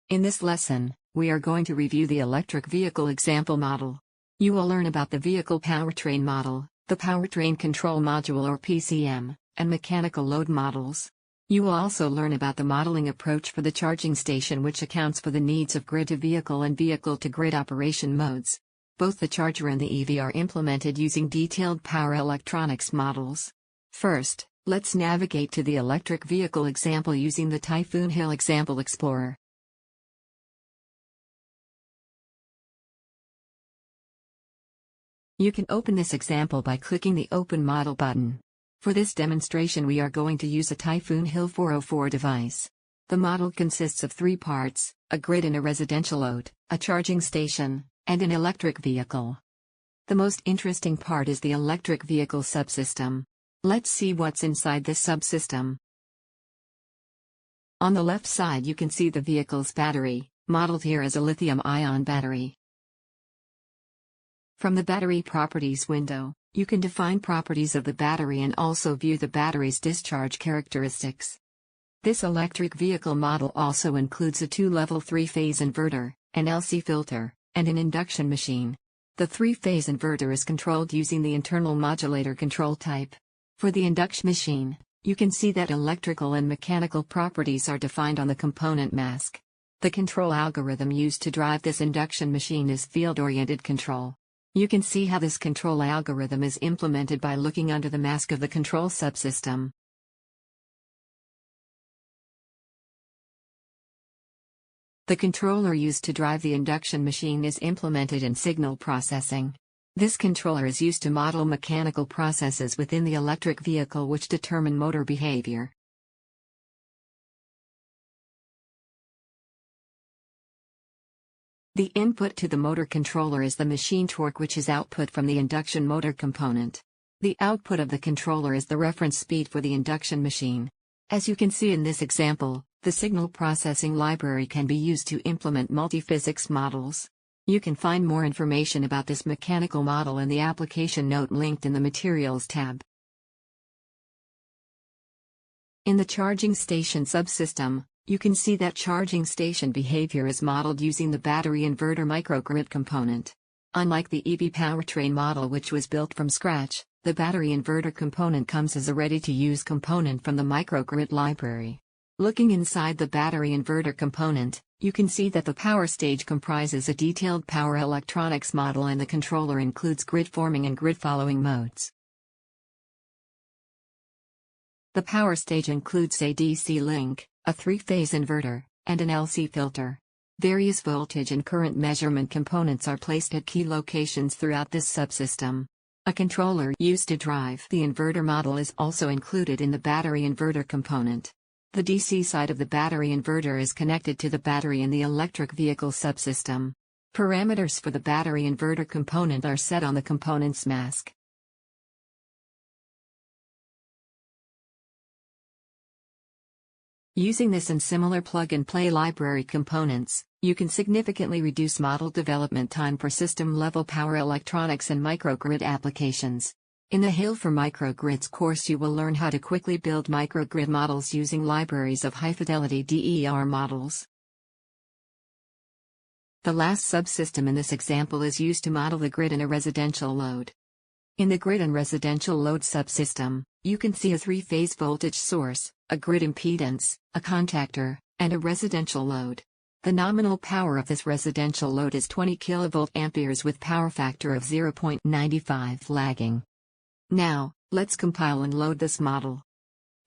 In this lesson, we are going to review the electric vehicle example model. You will learn about the vehicle powertrain model, the powertrain control module or PCM, and mechanical load models. You will also learn about the modeling approach for the charging station, which accounts for the needs of grid-to-vehicle and vehicle-to-grid operation modes. Both the charger and the EV are implemented using detailed power electronics models. First, let's navigate to the electric vehicle example using the Typhoon HIL Example Explorer. You can open this example by clicking the Open Model button. For this demonstration we are going to use a Typhoon HIL 404 device. The model consists of three parts: a grid and a residential load, a charging station, and an electric vehicle. The most interesting part is the electric vehicle subsystem. Let's see what's inside this subsystem. On the left side you can see the vehicle's battery, modeled here as a lithium-ion battery. From the Battery Properties window, you can define properties of the battery and also view the battery's discharge characteristics. This electric vehicle model also includes a 2-level 3-phase inverter, an LC filter, and an induction machine. The 3-phase inverter is controlled using the internal modulator control type. For the induction machine, you can see that electrical and mechanical properties are defined on the component mask. The control algorithm used to drive this induction machine is field-oriented control. You can see how this control algorithm is implemented by looking under the mask of the control subsystem. The controller used to drive the induction machine is implemented in signal processing. This controller is used to model mechanical processes within the electric vehicle which determine motor behavior. The input to the motor controller is the machine torque, which is output from the induction motor component. The output of the controller is the reference speed for the induction machine. As you can see in this example, the signal processing library can be used to implement multi-physics models. You can find more information about this mechanical model in the application note linked in the Materials tab. In the charging station subsystem, you can see that charging station behavior is modeled using the battery inverter microgrid component. Unlike the EV powertrain model, which was built from scratch, the battery inverter component comes as a ready-to-use component from the microgrid library. Looking inside the battery inverter component, you can see that the power stage comprises a detailed power electronics model and the controller includes grid forming and grid following modes. The power stage includes a DC link, a 3-phase inverter, and an LC filter. Various voltage and current measurement components are placed at key locations throughout this subsystem. A controller used to drive the inverter model is also included in the battery inverter component. The DC side of the battery inverter is connected to the battery in the electric vehicle subsystem. Parameters for the battery inverter component are set on the component's mask. Using this and similar plug-and-play library components, you can significantly reduce model development time for system-level power electronics and microgrid applications. In the HIL for Microgrids course you will learn how to quickly build microgrid models using libraries of high-fidelity DER models. The last subsystem in this example is used to model the grid and a residential load. In the grid and residential load subsystem, you can see a 3-phase voltage source, a grid impedance, a contactor, and a residential load. The nominal power of this residential load is 20 kVA with power factor of 0.95 lagging. Now, let's compile and load this model.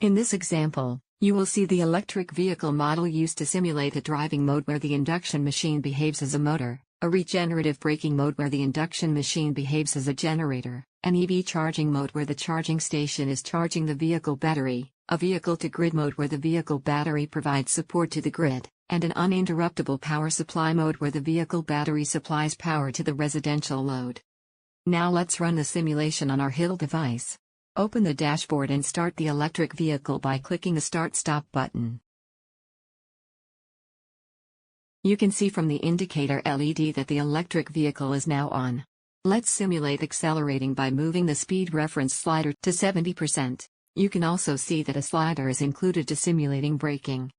In this example, you will see the electric vehicle model used to simulate a driving mode where the induction machine behaves as a motor, a regenerative braking mode where the induction machine behaves as a generator, an EV charging mode where the charging station is charging the vehicle battery, a vehicle-to-grid mode where the vehicle battery provides support to the grid, and an uninterruptible power supply mode where the vehicle battery supplies power to the residential load. Now let's run the simulation on our HIL device. Open the dashboard and start the electric vehicle by clicking the Start-Stop button. You can see from the indicator LED that the electric vehicle is now on. Let's simulate accelerating by moving the speed reference slider to 70%. You can also see that a slider is included to simulating braking.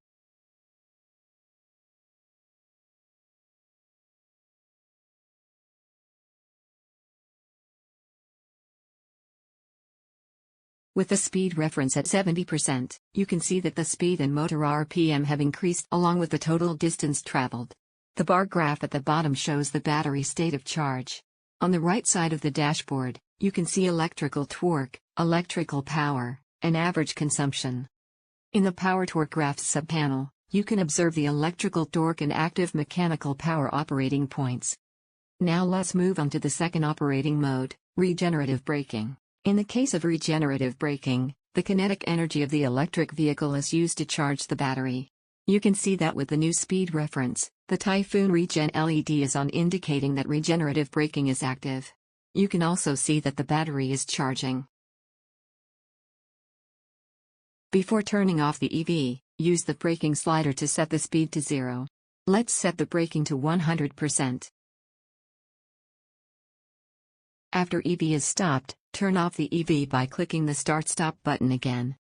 With the speed reference at 70%, you can see that the speed and motor RPM have increased along with the total distance traveled. The bar graph at the bottom shows the battery state of charge. On the right side of the dashboard, you can see electrical torque, electrical power, and average consumption. In the power torque graphs subpanel, you can observe the electrical torque and active mechanical power operating points. Now let's move on to the second operating mode, regenerative braking. In the case of regenerative braking, the kinetic energy of the electric vehicle is used to charge the battery. You can see that with the new speed reference, the Typhoon Regen LED is on, indicating that regenerative braking is active. You can also see that the battery is charging. Before turning off the EV, use the braking slider to set the speed to 0. Let's set the braking to 100%. After EV is stopped, turn off the EV by clicking the Start-Stop button again.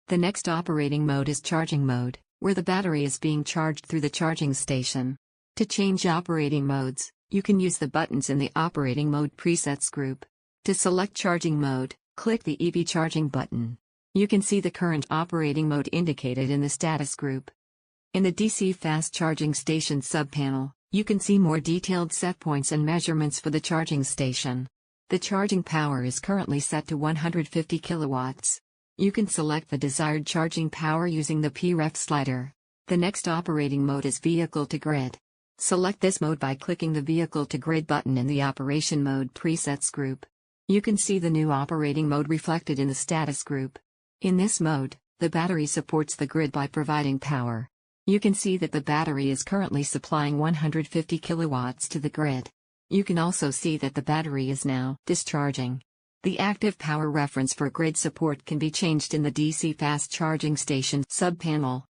The next operating mode is charging mode, where the battery is being charged through the charging station. To change operating modes, you can use the buttons in the operating mode presets group. To select charging mode, click the EV charging button. You can see the current operating mode indicated in the status group. In the DC fast charging station subpanel, you can see more detailed set points and measurements for the charging station. The charging power is currently set to 150 kilowatts. You can select the desired charging power using the PREF slider. The next operating mode is vehicle to grid. Select this mode by clicking the vehicle to grid button in the operation mode presets group. You can see the new operating mode reflected in the status group. In this mode, the battery supports the grid by providing power. You can see that the battery is currently supplying 150 kilowatts to the grid. You can also see that the battery is now discharging. The active power reference for grid support can be changed in the DC fast charging station subpanel.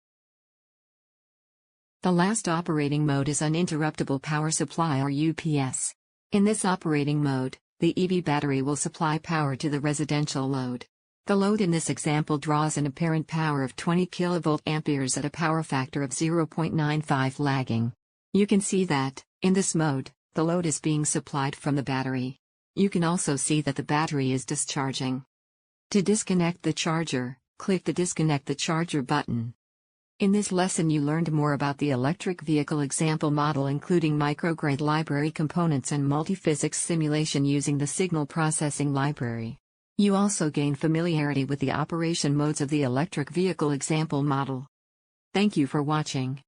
The last operating mode is uninterruptible power supply or UPS. In this operating mode, the EV battery will supply power to the residential load. The load in this example draws an apparent power of 20 kVA at a power factor of 0.95 lagging. You can see that, in this mode, the load is being supplied from the battery. You can also see that the battery is discharging. To disconnect the charger, click the Disconnect the Charger button. In this lesson you learned more about the electric vehicle example model, including microgrid library components and multiphysics simulation using the signal processing library. You also gain familiarity with the operation modes of the electric vehicle example model. Thank you for watching.